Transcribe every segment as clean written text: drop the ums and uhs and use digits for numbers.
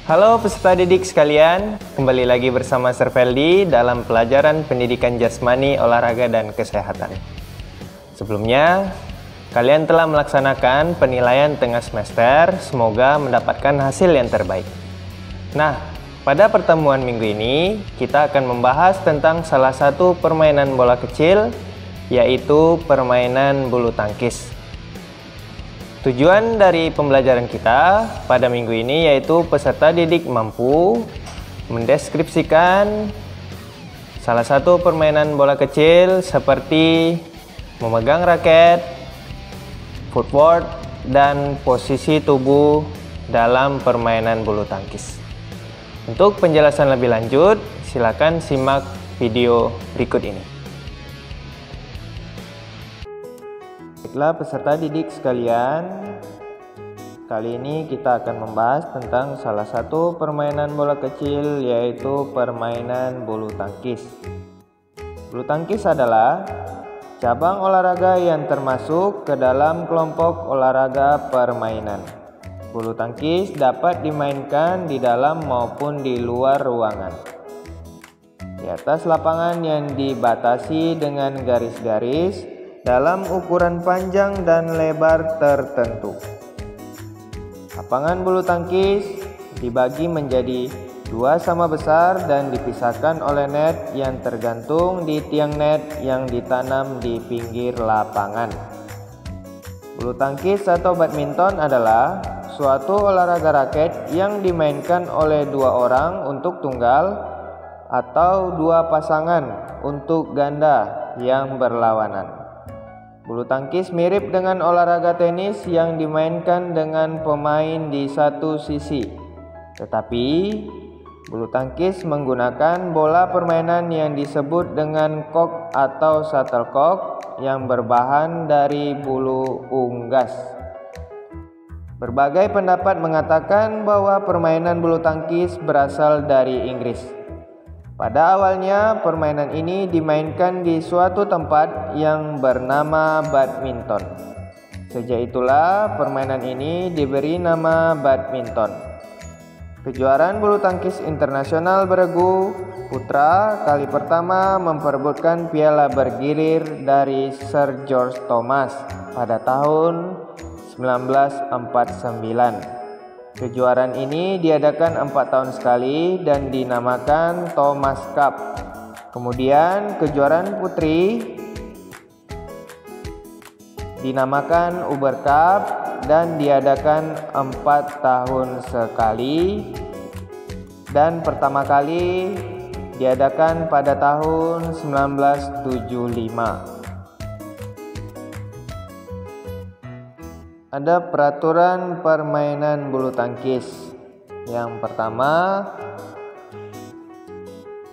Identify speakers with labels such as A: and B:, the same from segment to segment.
A: Halo peserta didik sekalian, kembali lagi bersama Sir Feldi dalam pelajaran pendidikan jasmani, olahraga, dan kesehatan. Sebelumnya, kalian telah melaksanakan penilaian tengah semester, semoga mendapatkan hasil yang terbaik. Nah, pada pertemuan minggu ini, kita akan membahas tentang salah satu permainan bola kecil, yaitu permainan bulu tangkis. Tujuan dari pembelajaran kita pada minggu ini yaitu peserta didik mampu mendeskripsikan salah satu permainan bola kecil seperti memegang raket, footwork, dan posisi tubuh dalam permainan bulu tangkis. Untuk penjelasan lebih lanjut, silakan simak video berikut ini. Baiklah peserta didik sekalian, kali ini kita akan membahas tentang salah satu permainan bola kecil, yaitu permainan bulu tangkis. Bulu tangkis adalah cabang olahraga yang termasuk ke dalam kelompok olahraga permainan. Bulu tangkis dapat dimainkan di dalam maupun di luar ruangan, di atas lapangan yang dibatasi dengan garis-garis dalam ukuran panjang dan lebar tertentu. Lapangan bulu tangkis dibagi menjadi dua sama besar dan dipisahkan oleh net yang tergantung di tiang net yang ditanam di pinggir lapangan. Bulu tangkis atau badminton adalah suatu olahraga raket yang dimainkan oleh dua orang untuk tunggal atau dua pasangan untuk ganda yang berlawanan. Bulu tangkis mirip dengan olahraga tenis yang dimainkan dengan pemain di satu sisi. Tetapi, bulu tangkis menggunakan bola permainan yang disebut dengan kok atau shuttlecock yang berbahan dari bulu unggas. Berbagai pendapat mengatakan bahwa permainan bulu tangkis berasal dari Inggris. Pada awalnya, permainan ini dimainkan di suatu tempat yang bernama badminton. Sejak itulah permainan ini diberi nama badminton. Kejuaraan bulu tangkis internasional beregu putra kali pertama memperebutkan piala bergilir dari Sir George Thomas pada tahun 1949. Kejuaraan ini diadakan 4 tahun sekali dan dinamakan Thomas Cup. Kemudian kejuaraan putri dinamakan Uber Cup dan diadakan 4 tahun sekali, dan pertama kali diadakan pada tahun 1975. Ada peraturan permainan bulu tangkis. Yang pertama,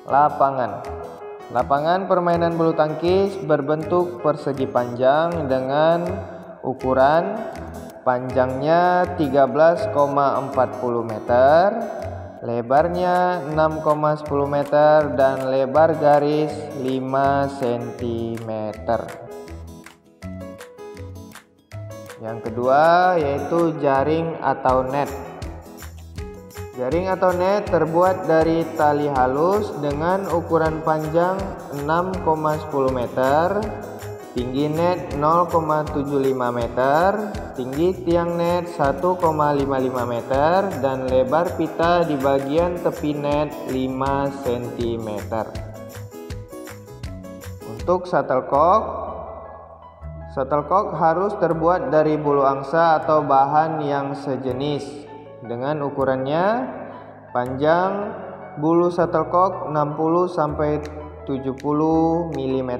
A: lapangan. Lapangan permainan bulu tangkis berbentuk persegi panjang dengan ukuran panjangnya 13,40 meter, lebarnya 6,10 meter, dan lebar garis 5 cm. Yang kedua yaitu jaring atau net. Jaring atau net terbuat dari tali halus dengan ukuran panjang 6,10 meter, tinggi net 0,75 meter, tinggi tiang net 1,55 meter, dan lebar pita di bagian tepi net 5 cm. Untuk shuttlecock harus terbuat dari bulu angsa atau bahan yang sejenis. Dengan ukurannya, panjang bulu shuttlecock 60-70 mm,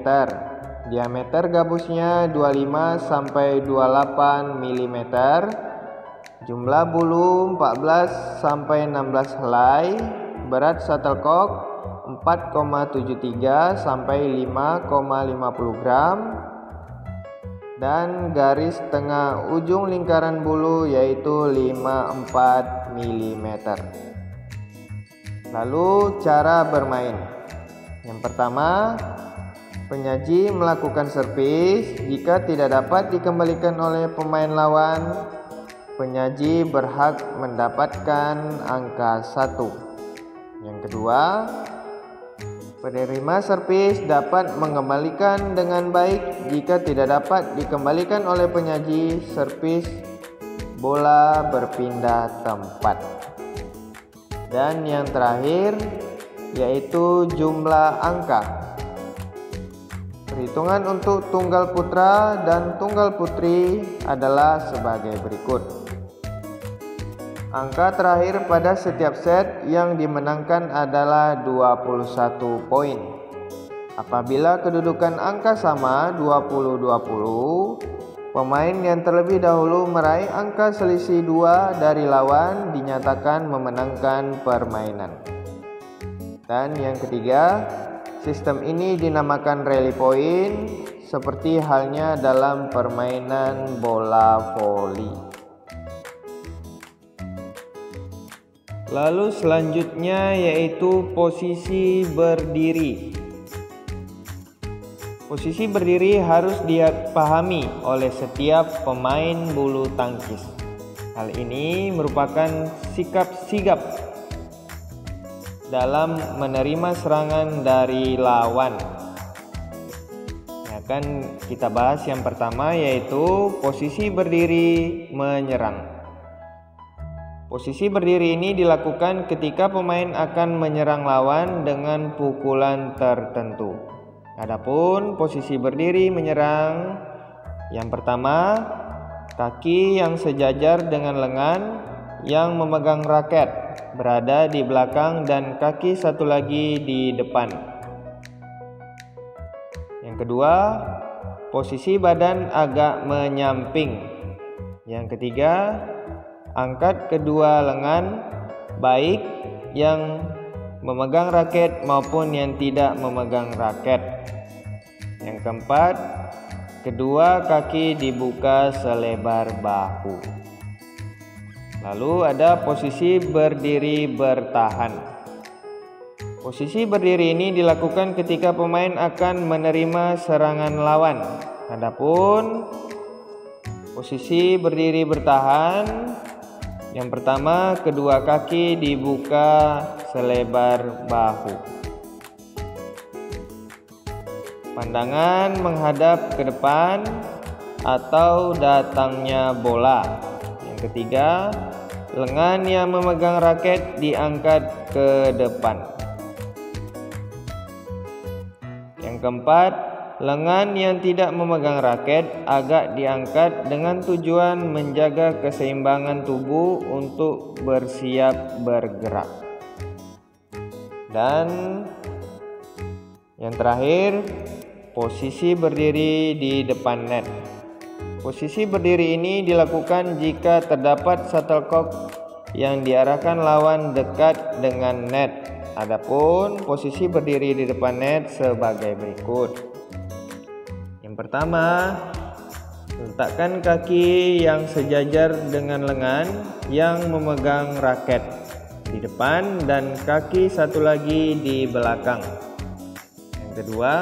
A: diameter gabusnya 25-28 mm, jumlah bulu 14-16 helai, berat shuttlecock 4,73-5,50 gram, dan garis tengah ujung lingkaran bulu yaitu 54 mm. Lalu cara bermain. Yang pertama, penyaji melakukan servis. Jika tidak dapat dikembalikan oleh pemain lawan, penyaji berhak mendapatkan angka 1. Yang kedua, penerima servis dapat mengembalikan dengan baik jika tidak dapat dikembalikan oleh penyaji servis bola berpindah tempat. Dan yang terakhir yaitu jumlah angka. Perhitungan untuk tunggal putra dan tunggal putri adalah sebagai berikut. Angka terakhir pada setiap set yang dimenangkan adalah 21 poin. Apabila kedudukan angka sama 20-20, pemain yang terlebih dahulu meraih angka selisih 2 dari lawan dinyatakan memenangkan permainan. Dan yang ketiga, sistem ini dinamakan rally point seperti halnya dalam permainan bola voli. Lalu selanjutnya yaitu posisi berdiri. Posisi berdiri harus dipahami oleh setiap pemain bulu tangkis. Hal ini merupakan sikap sigap dalam menerima serangan dari lawan. Akan kita bahas yang pertama yaitu posisi berdiri menyerang. Posisi berdiri ini dilakukan ketika pemain akan menyerang lawan dengan pukulan tertentu. Adapun posisi berdiri menyerang, yang pertama, kaki yang sejajar dengan lengan yang memegang raket berada di belakang dan kaki satu lagi di depan. Yang kedua, posisi badan agak menyamping. Yang ketiga, angkat kedua lengan, baik yang memegang raket maupun yang tidak memegang raket. Yang keempat, kedua kaki dibuka selebar bahu. Lalu ada posisi berdiri bertahan. Posisi berdiri ini dilakukan ketika pemain akan menerima serangan lawan. Adapun posisi berdiri bertahan, yang pertama, kedua kaki dibuka selebar bahu. Pandangan menghadap ke depan atau datangnya bola. Yang ketiga, lengan yang memegang raket diangkat ke depan. Yang keempat, lengan yang tidak memegang raket agak diangkat dengan tujuan menjaga keseimbangan tubuh untuk bersiap bergerak. Dan yang terakhir, posisi berdiri di depan net. Posisi berdiri ini dilakukan jika terdapat shuttlecock yang diarahkan lawan dekat dengan net. Adapun posisi berdiri di depan net sebagai berikut. Yang pertama, letakkan kaki yang sejajar dengan lengan yang memegang raket di depan dan kaki satu lagi di belakang. Yang kedua,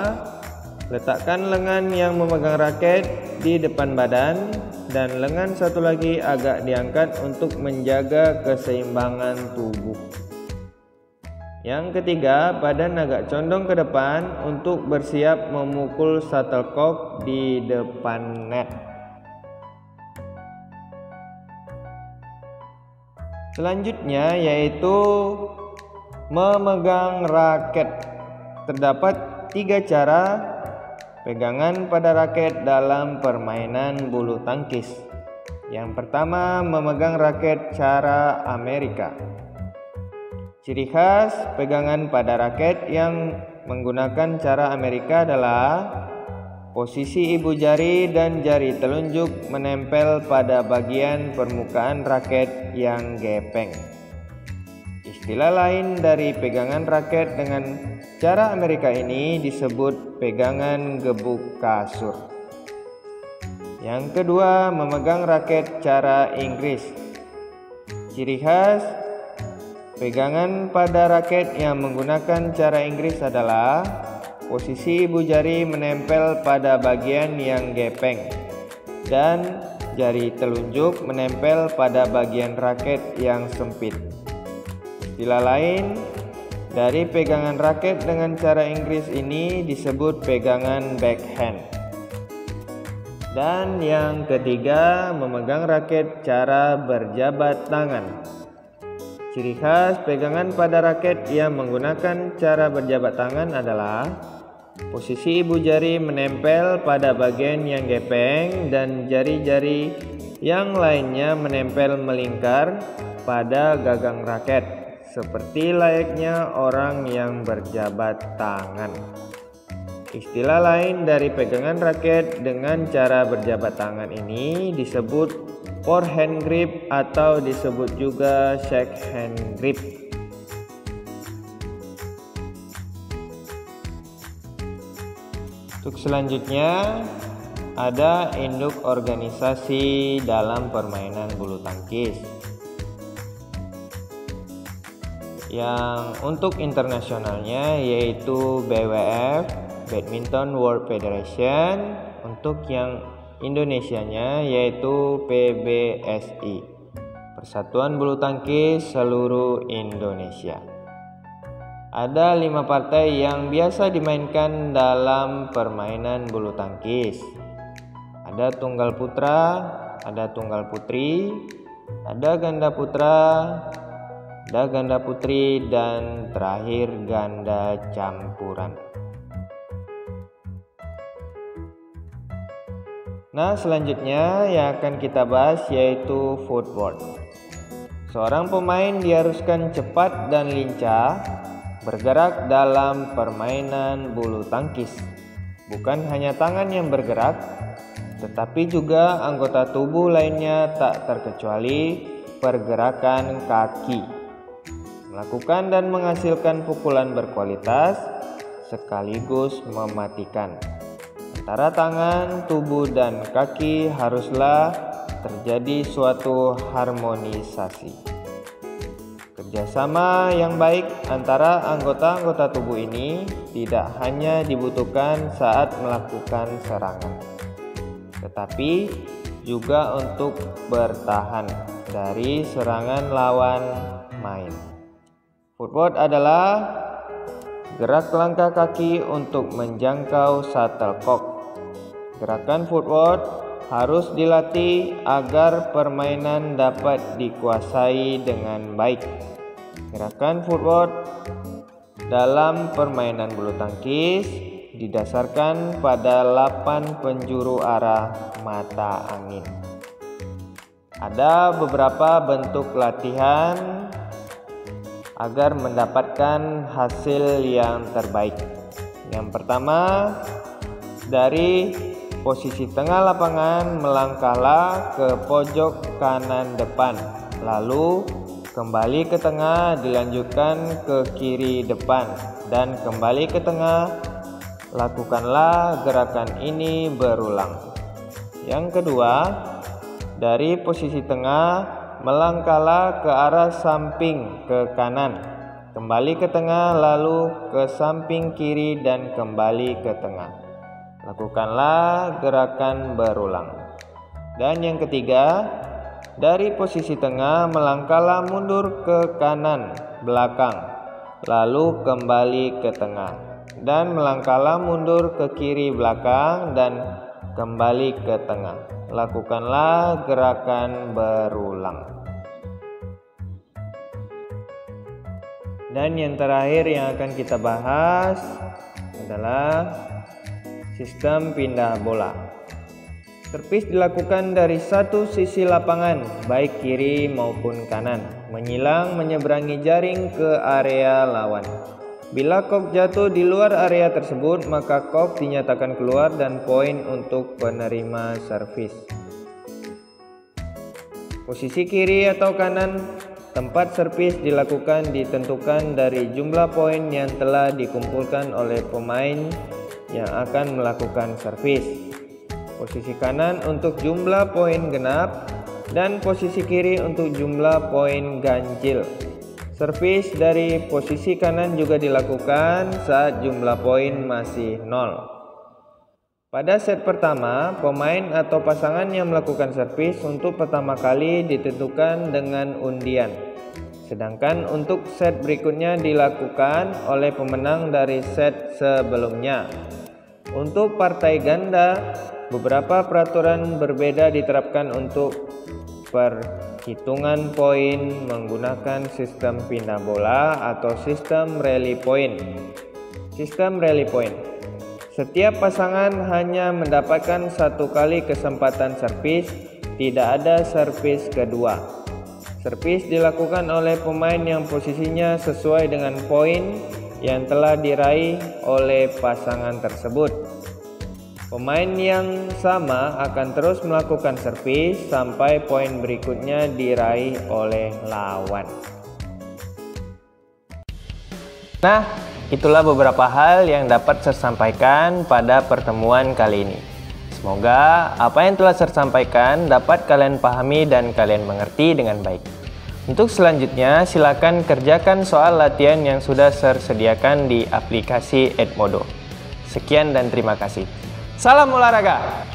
A: letakkan lengan yang memegang raket di depan badan dan lengan satu lagi agak diangkat untuk menjaga keseimbangan tubuh. Yang ketiga, badan agak condong ke depan untuk bersiap memukul shuttlecock di depan net. Selanjutnya yaitu memegang raket. Terdapat 3 cara pegangan pada raket dalam permainan bulu tangkis. Yang pertama, memegang raket cara Amerika. Ciri khas pegangan pada raket yang menggunakan cara Amerika adalah posisi ibu jari dan jari telunjuk menempel pada bagian permukaan raket yang gepeng. Istilah lain dari pegangan raket dengan cara Amerika ini disebut pegangan gebuk kasur. Yang kedua, memegang raket cara Inggris. Ciri khas pegangan pada raket yang menggunakan cara Inggris adalah posisi ibu jari menempel pada bagian yang gepeng dan jari telunjuk menempel pada bagian raket yang sempit. Istilah lain dari pegangan raket dengan cara Inggris ini disebut pegangan backhand. Dan yang ketiga, memegang raket cara berjabat tangan. Ciri khas pegangan pada raket yang menggunakan cara berjabat tangan adalah posisi ibu jari menempel pada bagian yang gepeng dan jari-jari yang lainnya menempel melingkar pada gagang raket, seperti layaknya orang yang berjabat tangan. Istilah lain dari pegangan raket dengan cara berjabat tangan ini disebut forehand grip atau disebut juga shakehand grip. Untuk selanjutnya ada induk organisasi dalam permainan bulu tangkis. Yang untuk internasionalnya yaitu BWF, Badminton World Federation. Untuk yang Indonesianya yaitu PBSI, Persatuan Bulu Tangkis Seluruh Indonesia. Ada 5 partai yang biasa dimainkan dalam permainan bulu tangkis. Ada tunggal putra, ada tunggal putri, ada ganda putra, ada ganda putri, dan terakhir ganda campuran. Nah, selanjutnya yang akan kita bahas yaitu footwork. Seorang pemain diharuskan cepat dan lincah bergerak dalam permainan bulu tangkis. Bukan hanya tangan yang bergerak, tetapi juga anggota tubuh lainnya tak terkecuali pergerakan kaki. Melakukan dan menghasilkan pukulan berkualitas sekaligus mematikan. Antara tangan, tubuh, dan kaki haruslah terjadi suatu harmonisasi. Kerjasama yang baik antara anggota-anggota tubuh ini tidak hanya dibutuhkan saat melakukan serangan, tetapi juga untuk bertahan dari serangan lawan main. Footwork adalah gerak langkah kaki untuk menjangkau shuttlecock. Gerakan footwork harus dilatih agar permainan dapat dikuasai dengan baik. Gerakan footwork dalam permainan bulu tangkis didasarkan pada 8 penjuru arah mata angin. Ada beberapa bentuk latihan agar mendapatkan hasil yang terbaik. Yang pertama, dari posisi tengah lapangan melangkahlah ke pojok kanan depan, lalu kembali ke tengah, dilanjutkan ke kiri depan, dan kembali ke tengah. Lakukanlah gerakan ini berulang. Yang kedua, dari posisi tengah melangkahlah ke arah samping ke kanan, kembali ke tengah, lalu ke samping kiri, dan kembali ke tengah. Lakukanlah gerakan berulang. Dan yang ketiga, dari posisi tengah melangkahlah mundur ke kanan belakang, lalu kembali ke tengah, dan melangkahlah mundur ke kiri belakang dan kembali ke tengah. Lakukanlah gerakan berulang. Dan yang terakhir yang akan kita bahas adalah sistem pindah bola. Servis dilakukan dari satu sisi lapangan, baik kiri maupun kanan, menyilang menyeberangi jaring ke area lawan. Bila kok jatuh di luar area tersebut, maka kok dinyatakan keluar dan poin untuk penerima servis. Posisi kiri atau kanan tempat servis dilakukan ditentukan dari jumlah poin yang telah dikumpulkan oleh pemain yang akan melakukan servis. Posisi kanan untuk jumlah poin genap dan posisi kiri untuk jumlah poin ganjil. Servis dari posisi kanan juga dilakukan saat jumlah poin masih 0. Pada set pertama, pemain atau pasangan yang melakukan servis untuk pertama kali ditentukan dengan undian. Sedangkan untuk set berikutnya dilakukan oleh pemenang dari set sebelumnya. Untuk partai ganda, beberapa peraturan berbeda diterapkan untuk perhitungan poin menggunakan sistem pindah bola atau sistem rally point. Sistem rally point. Setiap pasangan hanya mendapatkan satu kali kesempatan servis, tidak ada servis kedua. Servis dilakukan oleh pemain yang posisinya sesuai dengan poin yang telah diraih oleh pasangan tersebut. Pemain yang sama akan terus melakukan servis sampai poin berikutnya diraih oleh lawan. Nah, itulah beberapa hal yang dapat saya sampaikan pada pertemuan kali ini. Semoga apa yang telah saya sampaikan dapat kalian pahami dan kalian mengerti dengan baik. Untuk selanjutnya, silakan kerjakan soal latihan yang sudah saya sediakan di aplikasi Edmodo. Sekian dan terima kasih. Salam olahraga!